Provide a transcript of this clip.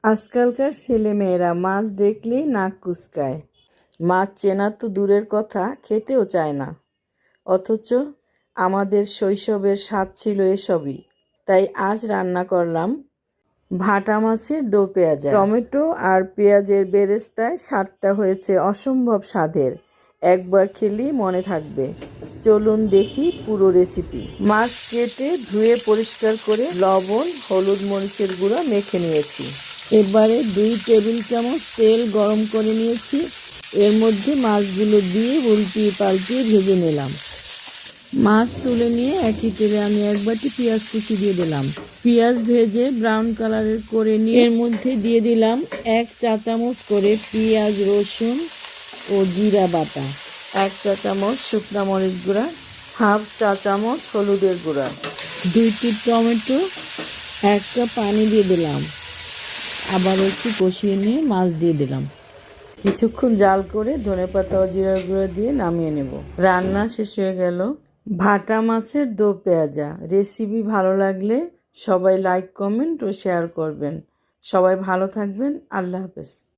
আজকালকার ছেলেমেয়েরা মাছ দেখলেই নাক কুঁচকায়। মাছ চেনা তো দূরের কথা, খেতেও চায় না। অথচ আমাদের শৈশবের স্বাদ ছিল এসবই। তাই আজ রান্না করলাম ভাটা মাছের দো পেঁয়াজা। টমেটো আর পেঁয়াজের বেরেস্তায় স্বাদটা হয়েছে অসম্ভব স্বাদের। একবার খেলেই মনে থাকবে। চলুন দেখি পুরো রেসিপি। মাছ কেটে ধুয়ে পরিষ্কার করে লবণ, হলুদ, মরিচের গুঁড়া মেখে নিয়েছি। এবারে 2 টেবিল চামচ তেল গরম করে নিয়েছি। এর মধ্যে মাছগুলো দিয়ে উল্টিয়ে পাল্টিয়ে ভেজে নিলাম। মাছ তুলে নিয়ে একই তেলে আমি 1 বাটি পেঁয়াজ কুচি দিয়ে দিলাম। পেঁয়াজ ভেজে ব্রাউন কালারের করে নিয়ে এর মধ্যে দিয়ে দিলাম 1 চা চামচ করে পেঁয়াজ, রসুন ও জিরা বাটা, 1 চা চামচ শুকনা মরিচ গুঁড়া, হাফ চা চামচ হলুদের গুঁড়া, 2টি টমেটো, 1 কাপ পানি দিয়ে দিলাম। আবার একটু কষিয়ে নিয়ে মাছ দিয়ে দিলাম। কিছুক্ষণ জাল করে ধনেপাতা ও জিরার গুঁড়া দিয়ে নামিয়ে নেব। রান্না শেষ হয়ে গেল। ভাটা মাছের দো পেঁয়াজা। রেসিপি ভালো লাগলে সবাই লাইক, কমেন্ট ও শেয়ার করবেন। সবাই ভালো থাকবেন। আল্লাহ হাফেজ।